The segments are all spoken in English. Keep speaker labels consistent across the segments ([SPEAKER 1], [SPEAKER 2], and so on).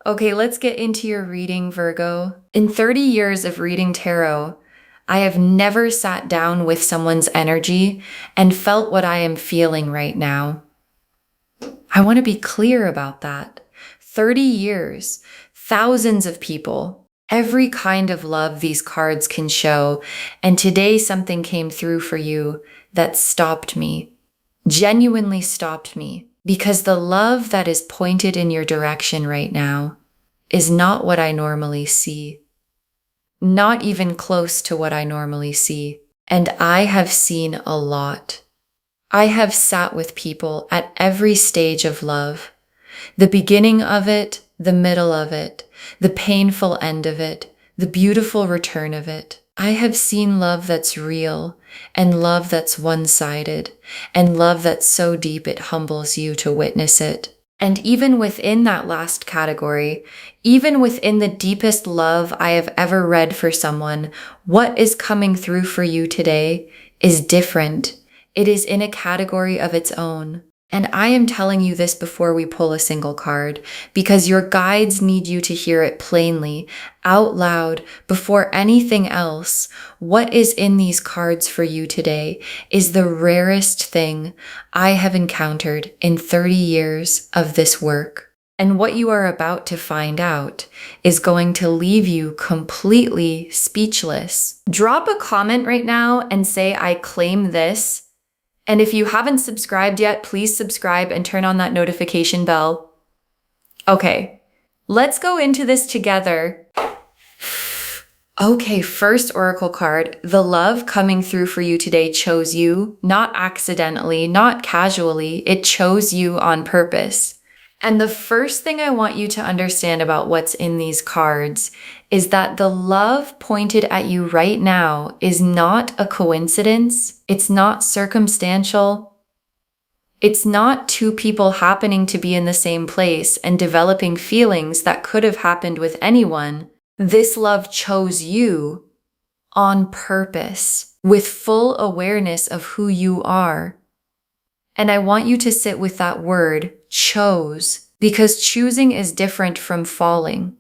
[SPEAKER 1] Okay, let's get into your reading, Virgo. In 30 years of reading tarot, I have never sat down with someone's energy and felt what I am feeling right now. I want to be clear about that. 30 years, thousands of people, every kind of love these cards can show, and today something came through for you that stopped me, genuinely stopped me, because the love that is pointed in your direction right now is not what I normally see. Not even close to what I normally see. And I have seen a lot. I have sat with people at every stage of love. The beginning of it, the middle of it, the painful end of it, the beautiful return of it. I have seen love that's real, and love that's one-sided, and love that's so deep it humbles you to witness it. And even within that last category, even within the deepest love I have ever read for someone, what is coming through for you today is different. It is in a category of its own. And I am telling you this before we pull a single card, because your guides need you to hear it plainly, out loud, before anything else. What is in these cards for you today is the rarest thing I have encountered in 30 years of this work. And what you are about to find out is going to leave you completely speechless. Drop a comment right now and say, I claim this. And if you haven't subscribed yet, please subscribe and turn on that notification bell. Okay, let's go into this together. Okay, first oracle card. The love coming through for you today chose you, not accidentally, not casually. It chose you on purpose. And the first thing I want you to understand about what's in these cards is that the love pointed at you right now is not a coincidence. It's not circumstantial. It's not two people happening to be in the same place and developing feelings that could have happened with anyone. This love chose you on purpose, with full awareness of who you are. And I want you to sit with that word, chose, because choosing is different from falling.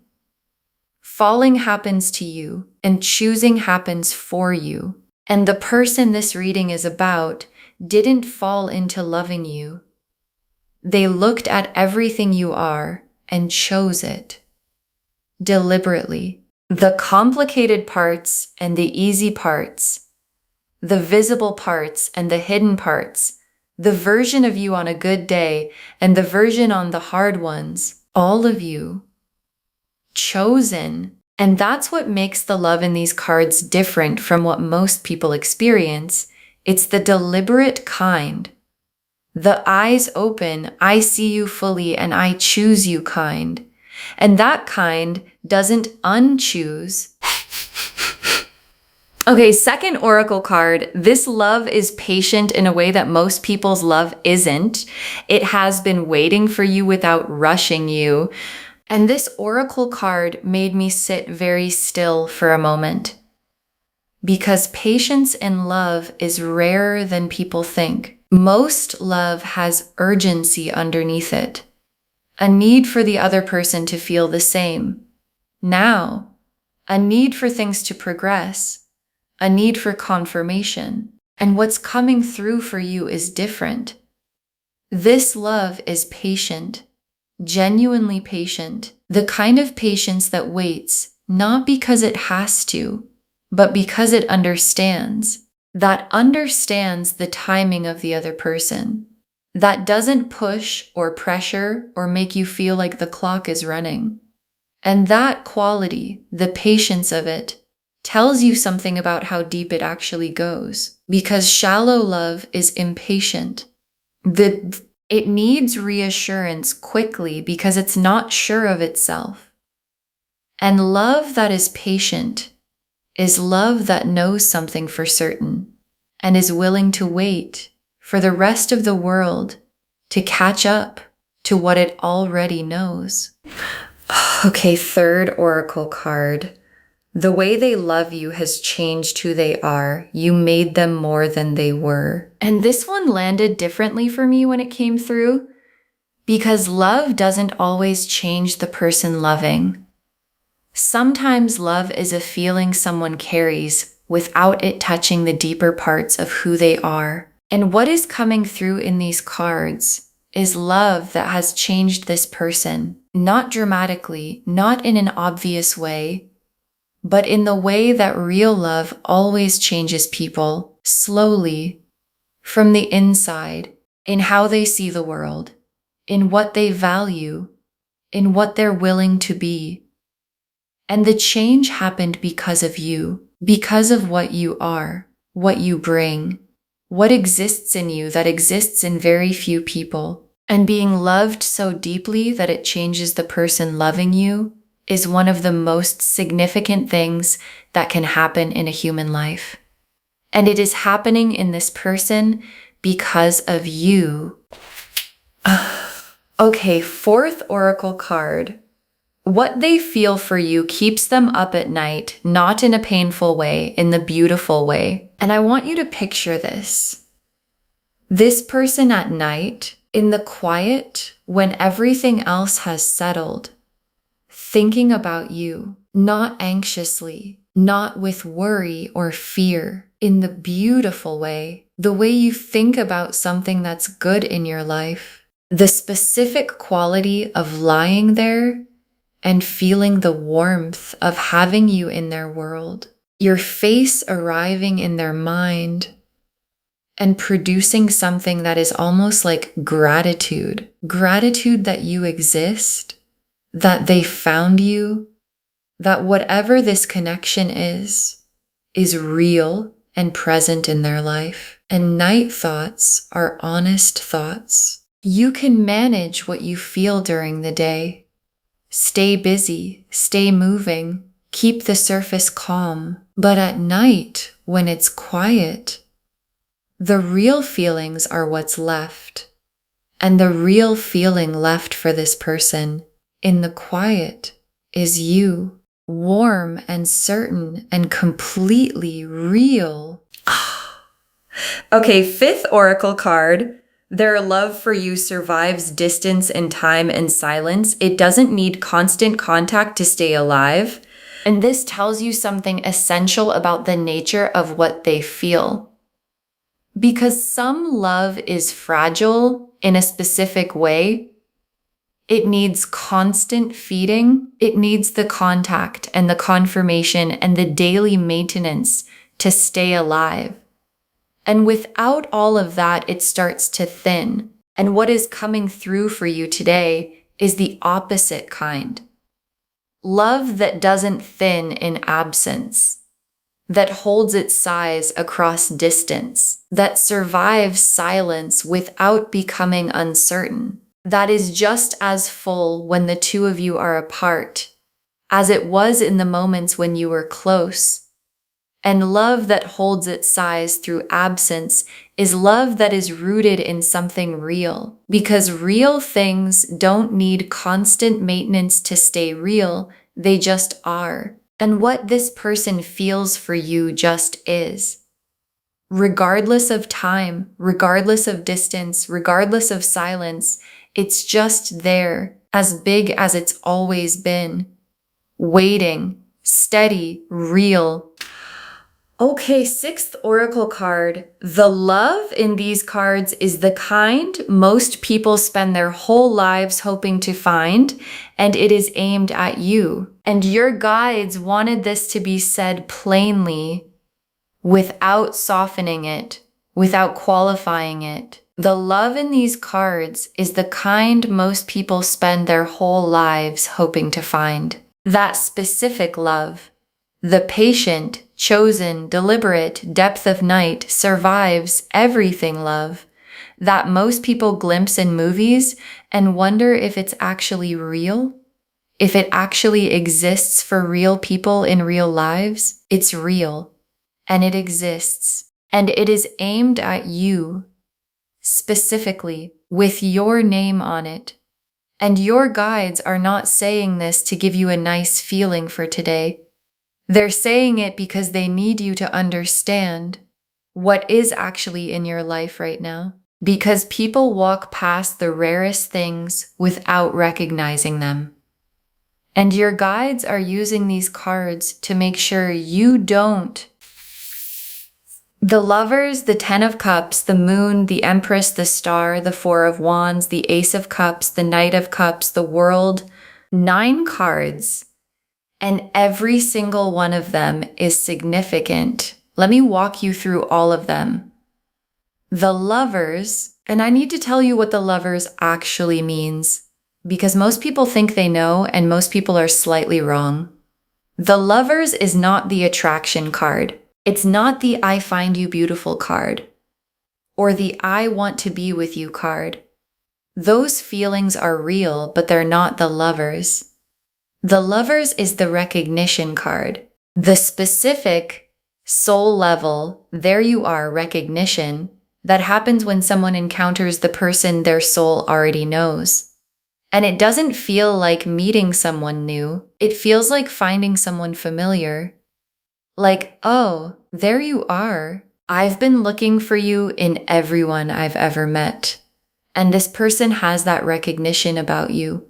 [SPEAKER 1] Falling happens to you, and choosing happens for you. And the person this reading is about didn't fall into loving you. They looked at everything you are and chose it. Deliberately. The complicated parts and the easy parts. The visible parts and the hidden parts. The version of you on a good day and the version on the hard ones. All of you. Chosen. And that's what makes the love in these cards different from what most people experience. It's the deliberate kind. The eyes open, I see you fully and I choose you kind. And that kind doesn't unchoose. Okay, second oracle card. This love is patient in a way that most people's love isn't. It has been waiting for you without rushing you. And this oracle card made me sit very still for a moment. Because patience in love is rarer than people think. Most love has urgency underneath it. A need for the other person to feel the same. Now, a need for things to progress. A need for confirmation. And what's coming through for you is different. This love is patient, genuinely patient, the kind of patience that waits, not because it has to, but because it understands, that understands the timing of the other person, that doesn't push or pressure or make you feel like the clock is running. And that quality, the patience of it, tells you something about how deep it actually goes. Because shallow love is impatient. It needs reassurance quickly because it's not sure of itself. And love that is patient is love that knows something for certain and is willing to wait for the rest of the world to catch up to what it already knows. Okay, third oracle card. The way they love you has changed who they are. You made them more than they were. And this one landed differently for me when it came through. Because love doesn't always change the person loving. Sometimes love is a feeling someone carries without it touching the deeper parts of who they are. And what is coming through in these cards is love that has changed this person, not dramatically, not in an obvious way, but in the way that real love always changes people, slowly, from the inside, in how they see the world, in what they value, in what they're willing to be. And the change happened because of you, because of what you are, what you bring, what exists in you that exists in very few people. And being loved so deeply that it changes the person loving you is one of the most significant things that can happen in a human life. And it is happening in this person because of you. Okay, fourth oracle card. What they feel for you keeps them up at night, not in a painful way, in the beautiful way. And I want you to picture this. This person at night, in the quiet, when everything else has settled, thinking about you, not anxiously, not with worry or fear, in the beautiful way, the way you think about something that's good in your life, the specific quality of lying there and feeling the warmth of having you in their world, your face arriving in their mind and producing something that is almost like gratitude that you exist, that they found you, that whatever this connection is real and present in their life. And night thoughts are honest thoughts. You can manage what you feel during the day. Stay busy, stay moving, keep the surface calm. But at night, when it's quiet, the real feelings are what's left. And the real feeling left for this person in the quiet is you, warm and certain and completely real. Okay, fifth oracle card. Their love for you survives distance and time and silence. It doesn't need constant contact to stay alive. And this tells you something essential about the nature of what they feel. Because some love is fragile in a specific way, it needs constant feeding. It needs the contact and the confirmation and the daily maintenance to stay alive. And without all of that, it starts to thin. And what is coming through for you today is the opposite kind. Love that doesn't thin in absence, that holds its size across distance, that survives silence without becoming uncertain, that is just as full when the two of you are apart as it was in the moments when you were close. And love that holds its size through absence is love that is rooted in something real, because real things don't need constant maintenance to stay real, they just are. And what this person feels for you just is. Regardless of time, regardless of distance, regardless of silence, it's just there, as big as it's always been. Waiting, steady, real. Okay, sixth oracle card. The love in these cards is the kind most people spend their whole lives hoping to find, and it is aimed at you. And your guides wanted this to be said plainly, without softening it, without qualifying it. The love in these cards is the kind most people spend their whole lives hoping to find. That specific love, the patient, chosen, deliberate depth of night survives everything love that most people glimpse in movies and wonder if it's actually real, if it actually exists for real people in real lives. It's real, and it exists, and it is aimed at you, specifically, with your name on it. And your guides are not saying this to give you a nice feeling for today. They're saying it because they need you to understand what is actually in your life right now. because people walk past the rarest things without recognizing them. And your guides are using these cards to make sure you don't. The Lovers, the Ten of Cups, the Moon, the Empress, the Star, the Four of Wands, the Ace of Cups, the Knight of Cups, the World, 9 cards. And every single one of them is significant. Let me walk you through all of them. The Lovers, and I need to tell you what the Lovers actually means, because most people think they know and most people are slightly wrong. The Lovers is not the attraction card. It's not the I find you beautiful card or the I want to be with you card. Those feelings are real, but they're not the Lovers. The Lovers is the recognition card. The specific soul level, there you are, recognition, that happens when someone encounters the person their soul already knows. And it doesn't feel like meeting someone new. It feels like finding someone familiar. Like, oh, there you are. I've been looking for you in everyone I've ever met. And this person has that recognition about you.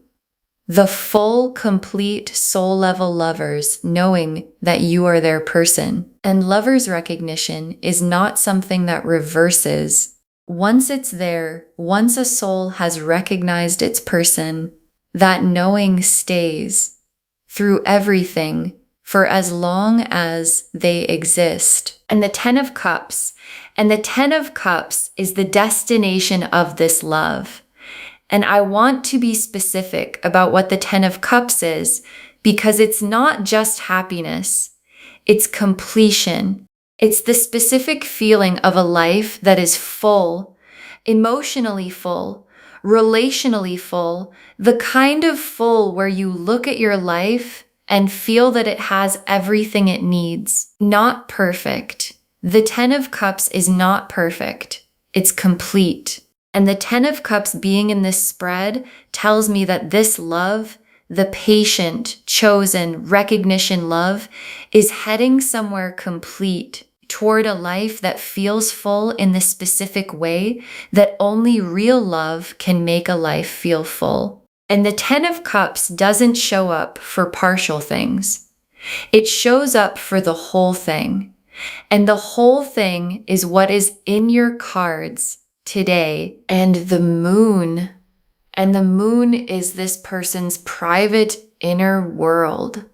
[SPEAKER 1] The full, complete, soul-level Lovers knowing that you are their person. And Lovers recognition is not something that reverses. Once it's there, once a soul has recognized its person, that knowing stays through everything for as long as they exist. And the Ten of Cups. And the Ten of Cups is the destination of this love. And I want to be specific about what the Ten of Cups is, because it's not just happiness. It's completion. It's the specific feeling of a life that is full, emotionally full, relationally full, the kind of full where you look at your life and feel that it has everything it needs. Not perfect. The Ten of Cups is not perfect. It's complete. And the Ten of Cups being in this spread tells me that this love, the patient, chosen, recognition love, is heading somewhere complete toward a life that feels full in the specific way that only real love can make a life feel full. And the Ten of Cups doesn't show up for partial things. It shows up for the whole thing. And the whole thing is what is in your cards today. And the Moon. And the Moon is this person's private inner world.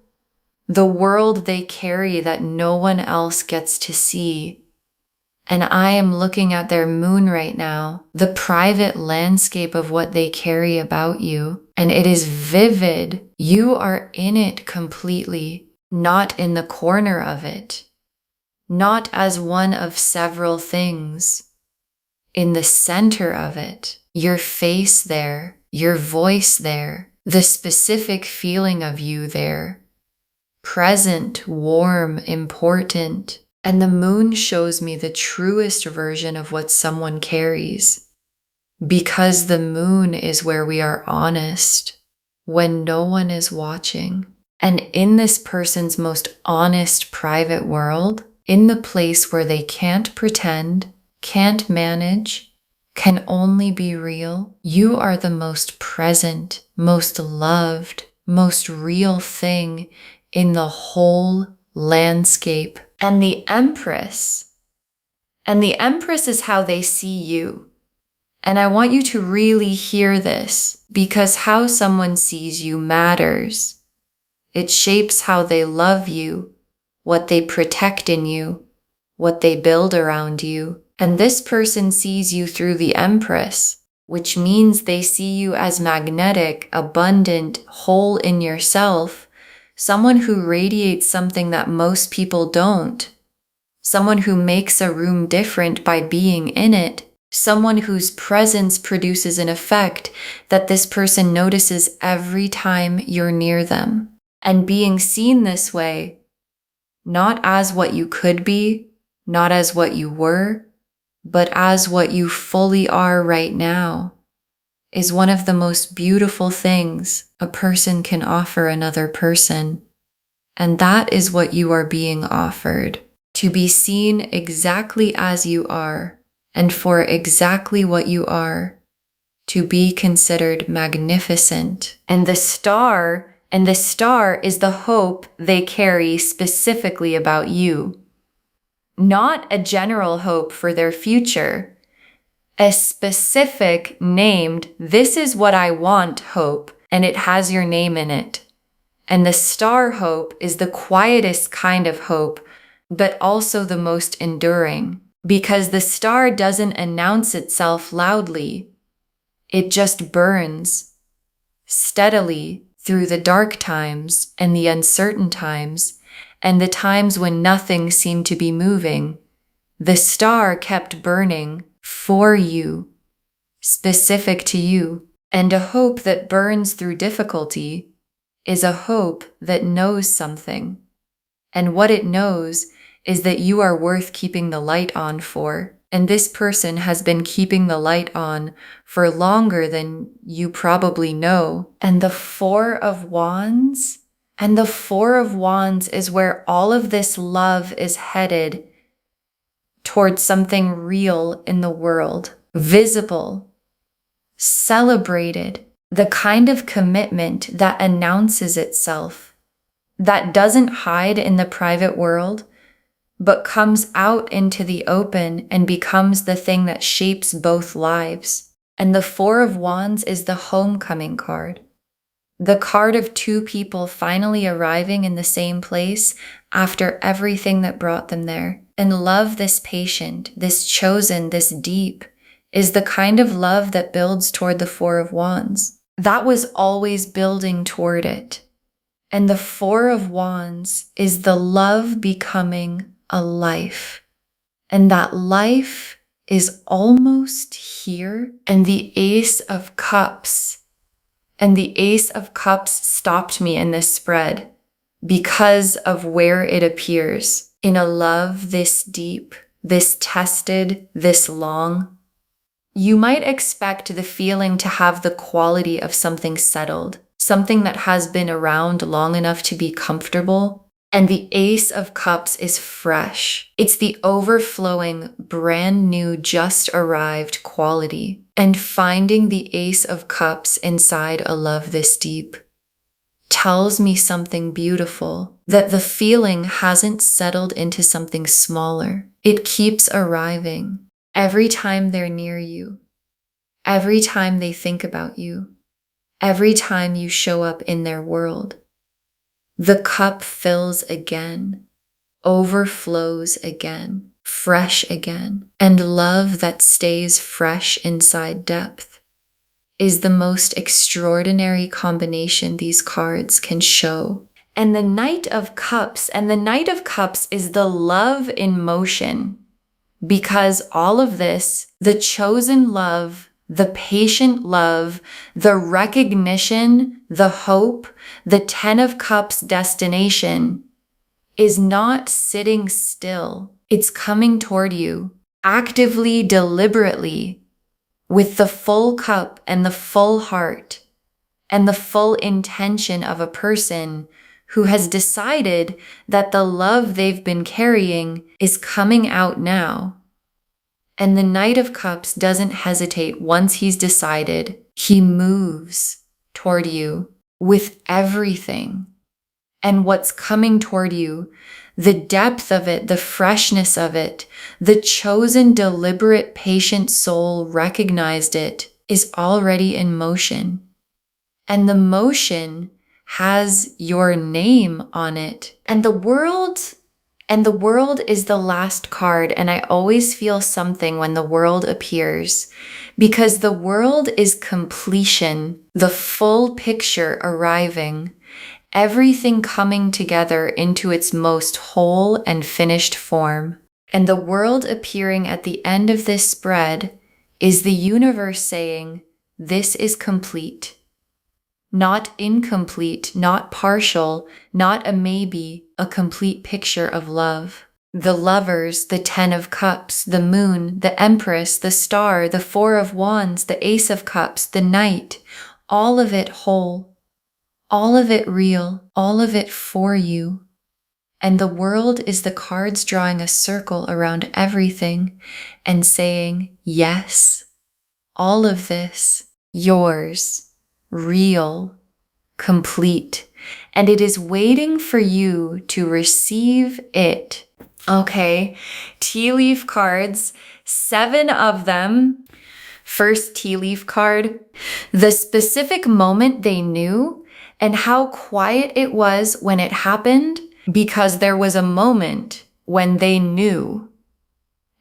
[SPEAKER 1] The world they carry that no one else gets to see. And I am looking at their Moon right now, the private landscape of what they carry about you. And it is vivid. You are in it completely, not in the corner of it, not as one of several things. In the center of it, your face there, your voice there, the specific feeling of you there. Present, warm, important. And the Moon shows me the truest version of what someone carries. Because the Moon is where we are honest, when no one is watching. And in this person's most honest private world, in the place where they can't pretend, can't manage, can only be real, you are the most present, most loved, most real thing in the whole landscape. And the Empress is how they see you. And I want you to really hear this, because how someone sees you matters. It shapes how they love you, what they protect in you, what they build around you. And this person sees you through the Empress, which means they see you as magnetic, abundant, whole in yourself, someone who radiates something that most people don't, someone who makes a room different by being in it, someone whose presence produces an effect that this person notices every time you're near them. And being seen this way, not as what you could be, not as what you were, but as what you fully are right now, is one of the most beautiful things a person can offer another person. And that is what you are being offered, to be seen exactly as you are, and for exactly what you are, to be considered magnificent. And the star is the hope they carry specifically about you. Not a general hope for their future, a specific named, "this is what I want" hope, and it has your name in it. And the star hope is the quietest kind of hope, but also the most enduring, because the star doesn't announce itself loudly. It just burns steadily through the dark times and the uncertain times and the times when nothing seemed to be moving. The star kept burning for you, specific to you. And a hope that burns through difficulty is a hope that knows something. And what it knows is that you are worth keeping the light on for. And this person has been keeping the light on for longer than you probably know. And the Four of Wands is where all of this love is headed towards something real in the world, visible, celebrated, the kind of commitment that announces itself, that doesn't hide in the private world, but comes out into the open and becomes the thing that shapes both lives. And the Four of Wands is the homecoming card. The card of two people finally arriving in the same place after everything that brought them there. And love this patient, this chosen, this deep, is the kind of love that builds toward the Four of Wands. That was always building toward it. And the Four of Wands is the love becoming a life. And that life is almost here. And the Ace of Cups stopped me in this spread because of where it appears. In a love this deep, this tested, this long, you might expect the feeling to have the quality of something settled, something that has been around long enough to be comfortable. And the Ace of Cups is fresh. It's the overflowing, brand new, just arrived quality. And finding the Ace of Cups inside a love this deep tells me something beautiful, that the feeling hasn't settled into something smaller. It keeps arriving every time they're near you, every time they think about you, every time you show up in their world. The cup fills again, overflows again, fresh again. And love that stays fresh inside depth is the most extraordinary combination these cards can show. And the Knight of Cups is the love in motion, because all of this, the chosen love, the patient love, the recognition, the hope, the 10 of Cups destination is not sitting still. It's coming toward you actively, deliberately, with the full cup and the full heart and the full intention of a person who has decided that the love they've been carrying is coming out now. And the Knight of Cups doesn't hesitate once he's decided. He moves toward you with everything. And what's coming toward you, the depth of it, the freshness of it, the chosen, deliberate, patient soul recognized it, is already in motion. And the motion has your name on it. And the world is the last card, and I always feel something when the world appears, because the world is completion, the full picture arriving, everything coming together into its most whole and finished form. And the world appearing at the end of this spread is the universe saying, this is complete. Not incomplete, not partial, not a maybe, a complete picture of love. The Lovers, the 10 of Cups, the Moon, the Empress, the Star, the 4 of Wands, the Ace of Cups, the Knight, all of it whole, all of it real, all of it for you. And the world is the cards drawing a circle around everything and saying, yes, all of this, yours, real, complete. And it is waiting for you to receive it. Okay, tea leaf cards, 7 of them. First tea leaf card, the specific moment they knew and how quiet it was when it happened, because there was a moment when they knew.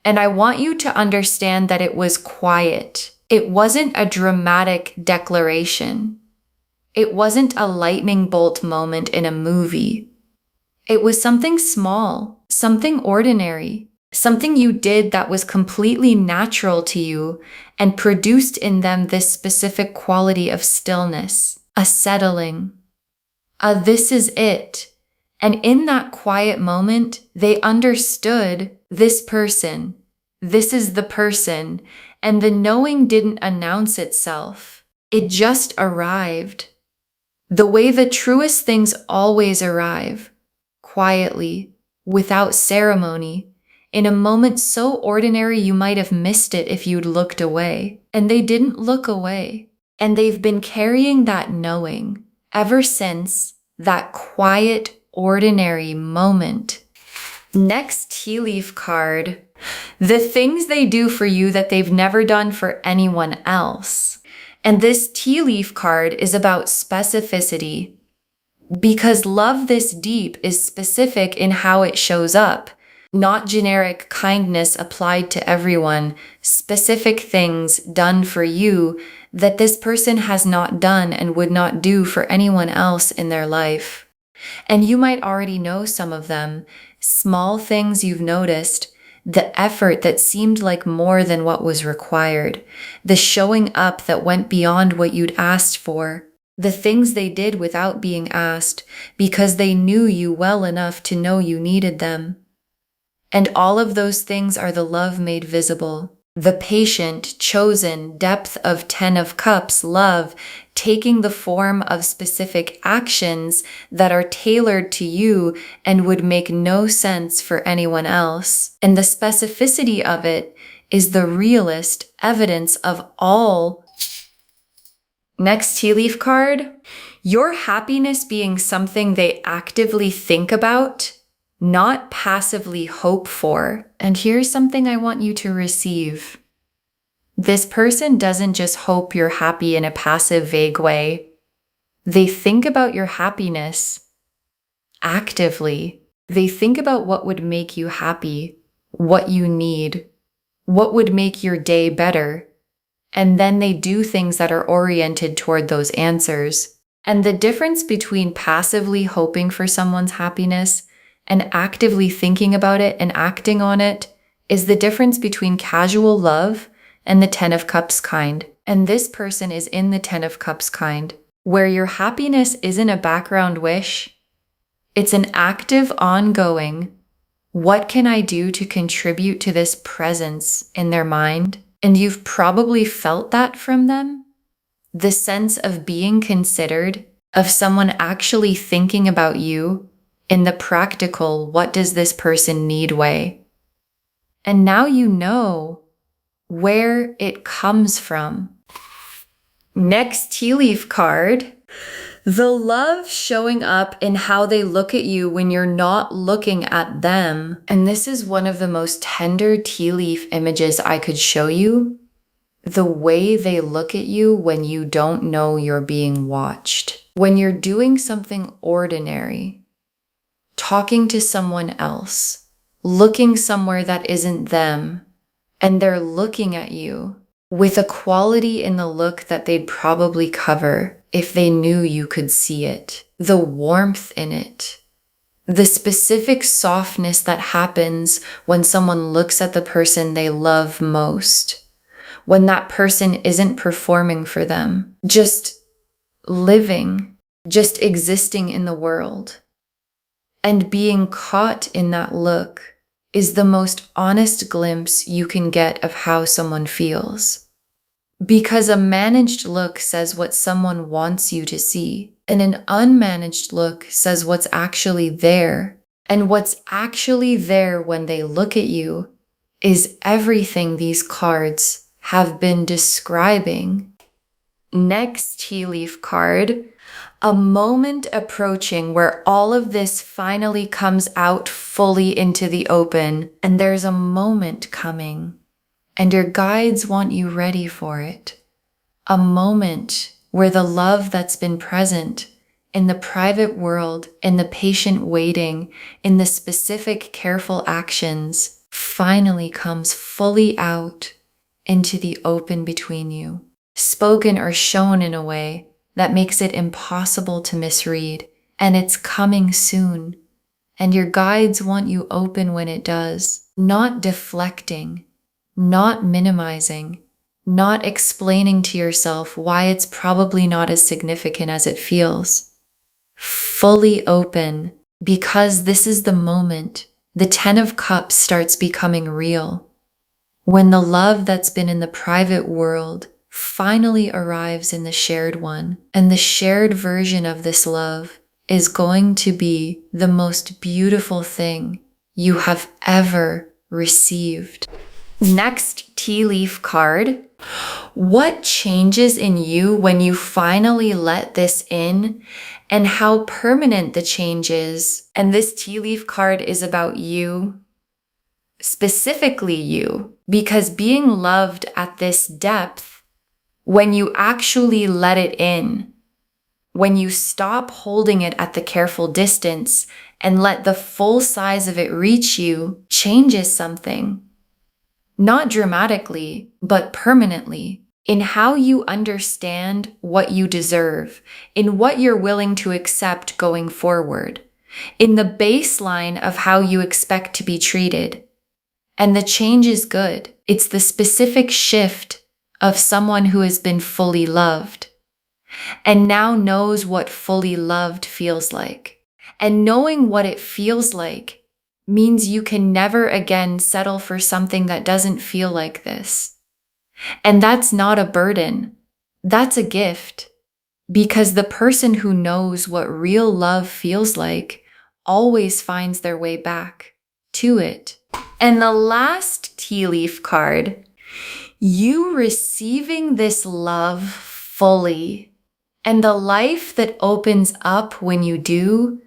[SPEAKER 1] And I want you to understand that it was quiet. It wasn't a dramatic declaration. It wasn't a lightning bolt moment in a movie. It was something small, something ordinary, something you did that was completely natural to you and produced in them this specific quality of stillness, a settling, a this is it. And in that quiet moment, they understood this person, this is the person, and the knowing didn't announce itself. It just arrived. The way the truest things always arrive, quietly, without ceremony, in a moment so ordinary you might have missed it if you'd looked away. And they didn't look away. And they've been carrying that knowing ever since that quiet, ordinary moment. Next tea leaf card, the things they do for you that they've never done for anyone else. And this tea leaf card is about specificity, because love this deep is specific in how it shows up, not generic kindness applied to everyone, specific things done for you that this person has not done and would not do for anyone else in their life. And you might already know some of them, small things you've noticed, the effort that seemed like more than what was required, the showing up that went beyond what you'd asked for, the things they did without being asked because they knew you well enough to know you needed them. And all of those things are the love made visible. The patient, chosen, depth of 10 of Cups love, taking the form of specific actions that are tailored to you and would make no sense for anyone else. And the specificity of it is the realest evidence of all. Next tea leaf card, your happiness being something they actively think about, not passively hope for. And here's something I want you to receive. This person doesn't just hope you're happy in a passive, vague way. They think about your happiness actively. They think about what would make you happy, what you need, what would make your day better. And then they do things that are oriented toward those answers. And the difference between passively hoping for someone's happiness and actively thinking about it and acting on it is the difference between casual love and the 10 of Cups kind. And this person is in the 10 of Cups kind, where your happiness isn't a background wish. It's an active, ongoing, what can I do to contribute to this presence in their mind? And you've probably felt that from them. The sense of being considered, of someone actually thinking about you in the practical, what does this person need way? And now you know where it comes from. Next tea leaf card, the love showing up in how they look at you when you're not looking at them. And this is one of the most tender tea leaf images I could show you. The way they look at you when you don't know you're being watched. When you're doing something ordinary, talking to someone else, looking somewhere that isn't them, and they're looking at you with a quality in the look that they'd probably cover if they knew you could see it. The warmth in it. The specific softness that happens when someone looks at the person they love most. When that person isn't performing for them, just living, just existing in the world. And being caught in that look is the most honest glimpse you can get of how someone feels. Because a managed look says what someone wants you to see, and an unmanaged look says what's actually there. And what's actually there when they look at you is everything these cards have been describing. Next tea leaf card, a moment approaching where all of this finally comes out fully into the open, and there's a moment coming, and your guides want you ready for it. A moment where the love that's been present in the private world, in the patient waiting, in the specific careful actions, finally comes fully out into the open between you, spoken or shown in a way that makes it impossible to misread, and it's coming soon. And your guides want you open when it does, not deflecting, not minimizing, not explaining to yourself why it's probably not as significant as it feels. Fully open, because this is the moment the 10 of Cups starts becoming real. When the love that's been in the private world finally arrives in the shared one, and the shared version of this love is going to be the most beautiful thing you have ever received. Next tea leaf card. What changes in you when you finally let this in, and how permanent the change is? And this tea leaf card is about you, specifically you, because being loved at this depth, when you actually let it in, when you stop holding it at the careful distance and let the full size of it reach you, changes something. Not dramatically, but permanently, in how you understand what you deserve, in what you're willing to accept going forward, in the baseline of how you expect to be treated. And the change is good. It's the specific shift of someone who has been fully loved and now knows what fully loved feels like. And knowing what it feels like means you can never again settle for something that doesn't feel like this. And that's not a burden. That's a gift. Because the person who knows what real love feels like always finds their way back to it. And the last tea leaf card, you receiving this love fully, and the life that opens up when you do.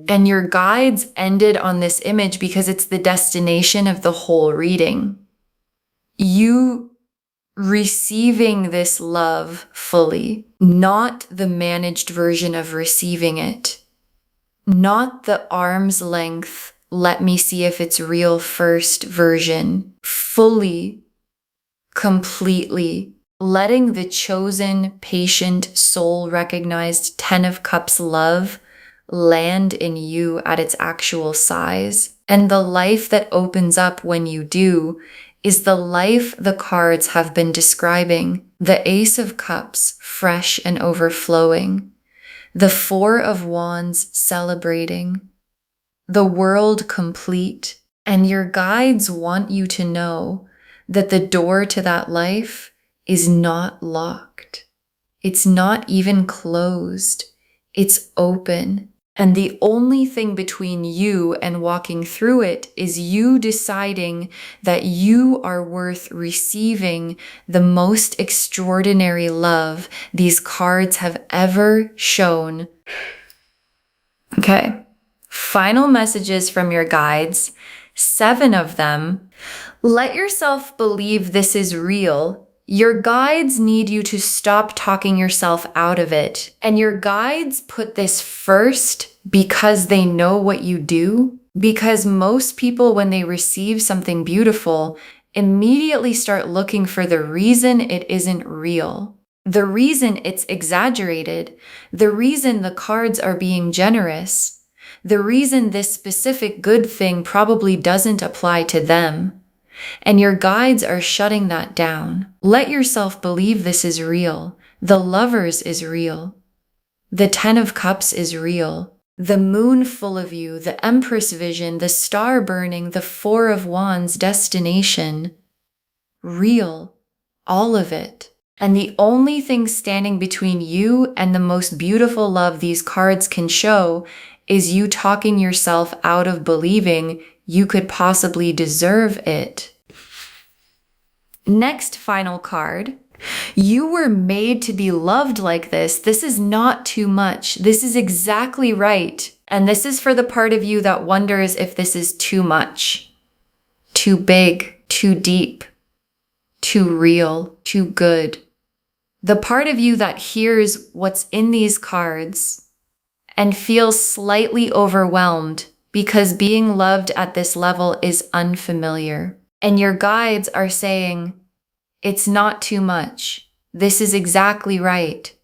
[SPEAKER 1] And your guides ended on this image because it's the destination of the whole reading. You receiving this love fully, not the managed version of receiving it, not the arm's length, let me see if it's real first version, fully, completely, letting the chosen, patient, soul-recognized 10 of Cups love land in you at its actual size. And the life that opens up when you do is the life the cards have been describing. The Ace of Cups, fresh and overflowing. The Four of Wands, celebrating. The world complete. And your guides want you to know that the door to that life is not locked. It's not even closed. It's open. And the only thing between you and walking through it is you deciding that you are worth receiving the most extraordinary love these cards have ever shown. Okay, final messages from your guides, 7 of them. Let yourself believe this is real. Your guides need you to stop talking yourself out of it. And your guides put this first because they know what you do. Because most people, when they receive something beautiful, immediately start looking for the reason it isn't real. The reason it's exaggerated. The reason the cards are being generous. The reason this specific good thing probably doesn't apply to them. And your guides are shutting that down. Let yourself believe this is real. The Lovers is real. The 10 of Cups is real. The moon full of you, the Empress vision, the star burning, the 4 of Wands destination. Real. All of it. And the only thing standing between you and the most beautiful love these cards can show is you talking yourself out of believing you could possibly deserve it. Next final card. You were made to be loved like this. This is not too much. This is exactly right. And this is for the part of you that wonders if this is too much, too big, too deep, too real, too good. The part of you that hears what's in these cards and feels slightly overwhelmed because being loved at this level is unfamiliar. And your guides are saying, it's not too much. This is exactly right.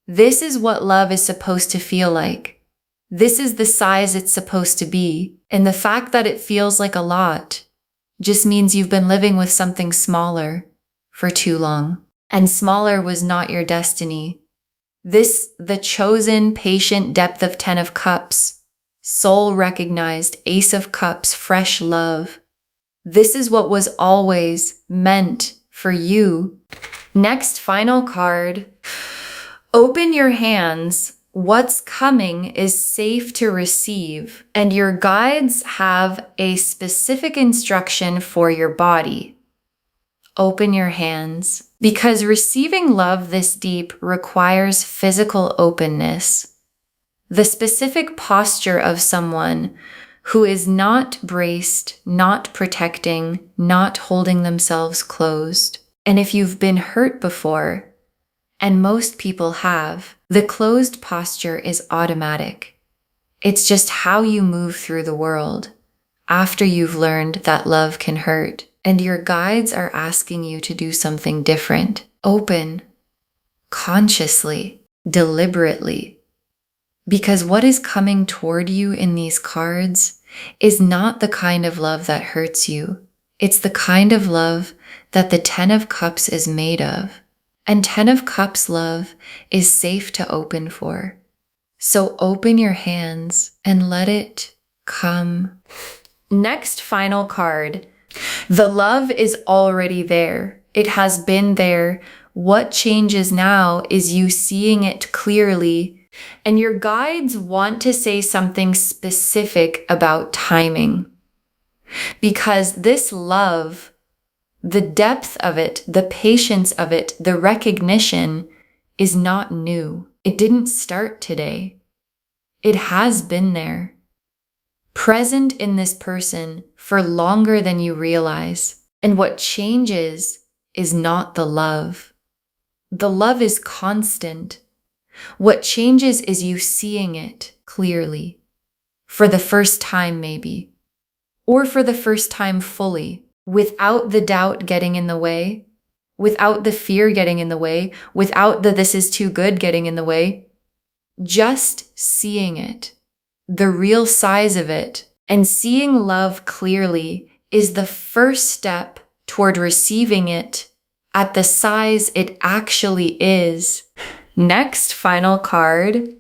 [SPEAKER 1] This is what love is supposed to feel like. This is the size it's supposed to be. And the fact that it feels like a lot just means you've been living with something smaller for too long. And smaller was not your destiny. This, the chosen, patient depth of 10 of Cups, soul recognized, Ace of Cups, fresh love. This is what was always meant for you. Next, final card. Open your hands. What's coming is safe to receive, and your guides have a specific instruction for your body. Open your hands, because receiving love this deep requires physical openness. The specific posture of someone who is not braced, not protecting, not holding themselves closed. And if you've been hurt before, and most people have, the closed posture is automatic. It's just how you move through the world after you've learned that love can hurt. And your guides are asking you to do something different. Open, consciously, deliberately. Because what is coming toward you in these cards is not the kind of love that hurts you. It's the kind of love that the 10 of Cups is made of. And 10 of Cups love is safe to open for. So open your hands and let it come. Next final card. The love is already there. It has been there. What changes now is you seeing it clearly. And your guides want to say something specific about timing. Because this love, the depth of it, the patience of it, the recognition is not new. It didn't start today. It has been there. Present in this person for longer than you realize. And what changes is not the love. The love is constant. What changes is you seeing it clearly. For the first time maybe. Or for the first time fully. Without the doubt getting in the way. Without the fear getting in the way. Without the this is too good getting in the way. Just seeing it. The real size of it, and seeing love clearly is the first step toward receiving it at the size it actually is. Next, final card.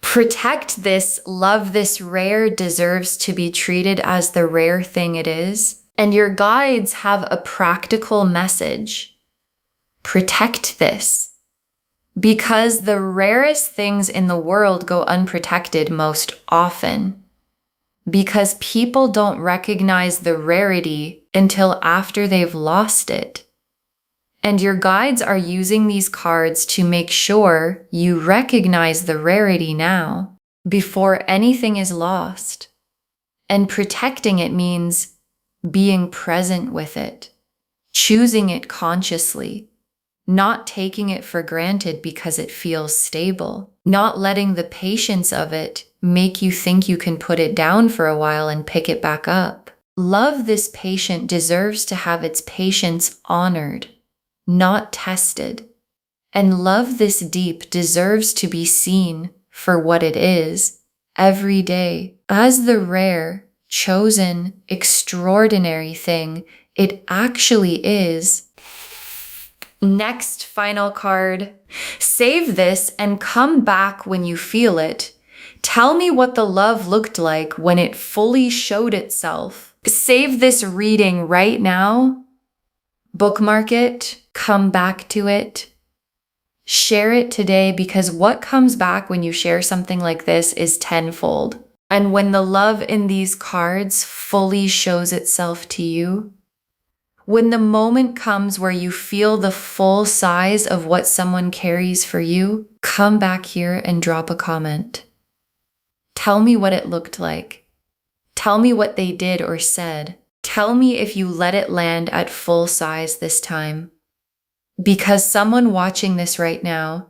[SPEAKER 1] Protect this, love this rare, deserves to be treated as the rare thing it is. And your guides have a practical message. Protect this. Because the rarest things in the world go unprotected most often. Because people don't recognize the rarity until after they've lost it. And your guides are using these cards to make sure you recognize the rarity now, before anything is lost. And protecting it means being present with it, choosing it consciously. Not taking it for granted because it feels stable. Not letting the patience of it make you think you can put it down for a while and pick it back up. Love this patient deserves to have its patience honored, not tested. And love this deep deserves to be seen for what it is every day as the rare, chosen, extraordinary thing it actually is. Next final card. Save this and come back when you feel it. Tell me what the love looked like when it fully showed itself. Save this reading right now. Bookmark it. Come back to it. Share it today, because what comes back when you share something like this is tenfold. And when the love in these cards fully shows itself to you, when the moment comes where you feel the full size of what someone carries for you, come back here and drop a comment. Tell me what it looked like. Tell me what they did or said. Tell me if you let it land at full size this time. Because someone watching this right now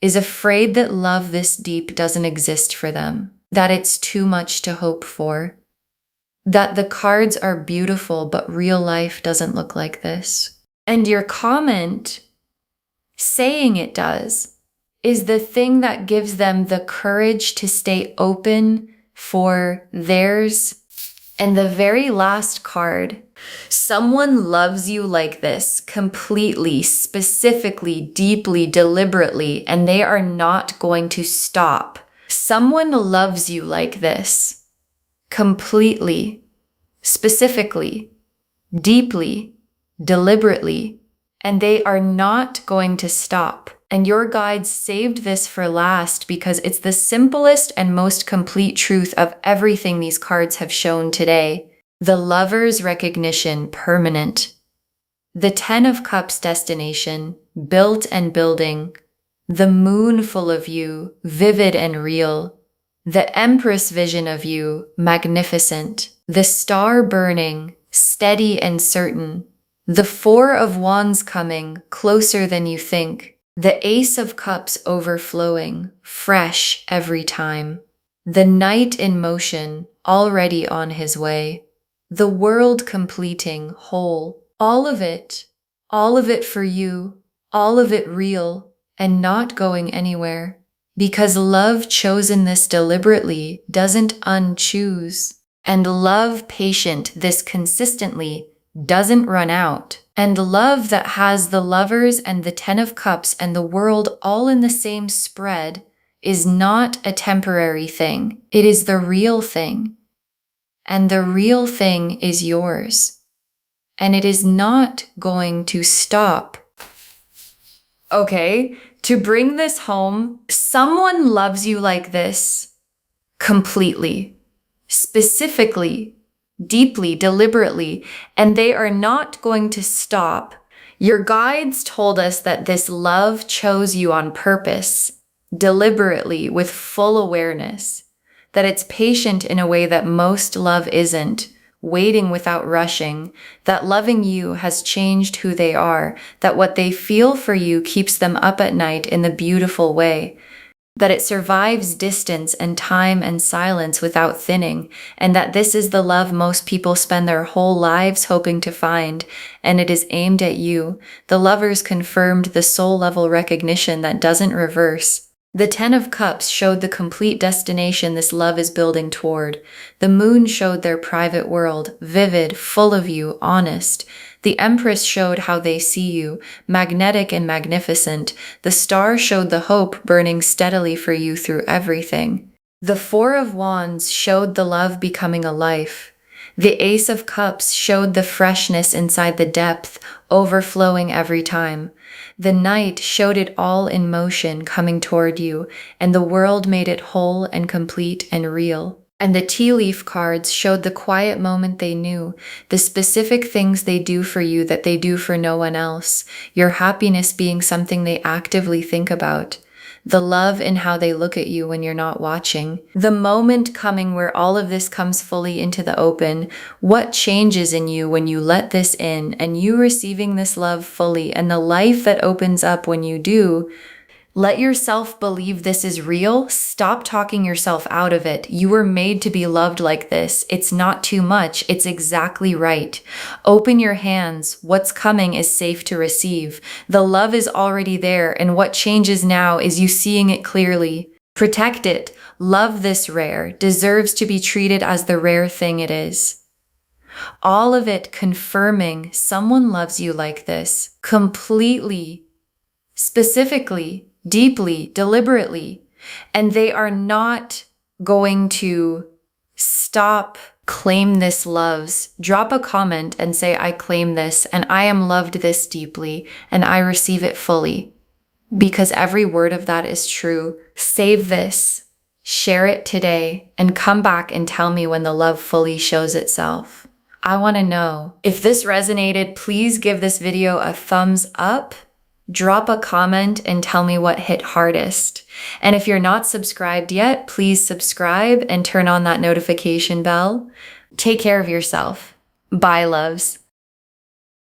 [SPEAKER 1] is afraid that love this deep doesn't exist for them, that it's too much to hope for, that the cards are beautiful, but real life doesn't look like this. And your comment saying it does is the thing that gives them the courage to stay open for theirs. And the very last card, someone loves you like this, completely, specifically, deeply, deliberately, and they are not going to stop. Someone loves you like this, completely, specifically, deeply, deliberately, and they are not going to stop. And your guides saved this for last because it's the simplest and most complete truth of everything these cards have shown today. The Lover's recognition, permanent. The Ten of Cups, destination, built and building. The Moon full of you, vivid and real. The Empress vision of you, magnificent. The Star burning, steady and certain. The Four of Wands coming, closer than you think. The Ace of Cups overflowing, fresh every time. The Knight in motion, already on his way. The World completing, whole. All of it for you, all of it real, and not going anywhere. Because love chosen this deliberately doesn't unchoose. And love patient this consistently doesn't run out. And love that has the Lovers and the Ten of Cups and the World all in the same spread is not a temporary thing. It is the real thing. And the real thing is yours. And it is not going to stop. Okay, to bring this home, someone loves you like this completely, specifically, deeply, deliberately, and they are not going to stop. Your guides told us that this love chose you on purpose, deliberately, with full awareness, that it's patient in a way that most love isn't, waiting without rushing, that loving you has changed who they are, that what they feel for you keeps them up at night in the beautiful way, that it survives distance and time and silence without thinning, and that this is the love most people spend their whole lives hoping to find, and it is aimed at you. The Lovers confirmed the soul-level recognition that doesn't reverse. The Ten of Cups showed the complete destination this love is building toward. The Moon showed their private world, vivid, full of you, honest. The Empress showed how they see you, magnetic and magnificent. The Star showed the hope burning steadily for you through everything. The Four of Wands showed the love becoming a life. The Ace of Cups showed the freshness inside the depth, overflowing every time. The Knight showed it all in motion coming toward you, and the World made it whole and complete and real. And the tea leaf cards showed the quiet moment they knew, the specific things they do for you that they do for no one else, your happiness being something they actively think about, the love in how they look at you when you're not watching, the moment coming where all of this comes fully into the open, what changes in you when you let this in, and you receiving this love fully, and the life that opens up when you do. Let yourself believe this is real. Stop talking yourself out of it. You were made to be loved like this. It's not too much. It's exactly right. Open your hands. What's coming is safe to receive. The love is already there, and what changes now is you seeing it clearly. Protect it. Love this rare. Deserves to be treated as the rare thing it is. All of it confirming someone loves you like this. Completely. Specifically. Deeply, deliberately, and they are not going to stop. Claim this loves. Drop a comment and say, I claim this, and I am loved this deeply, and I receive it fully. because every word of that is true. Save this, share it today, and come back and tell me when the love fully shows itself. I want to know. If this resonated, please give this video a thumbs up, drop a comment, and tell me what hit hardest. And if you're not subscribed yet, please subscribe and turn on that notification bell. Take care of yourself. Bye, loves.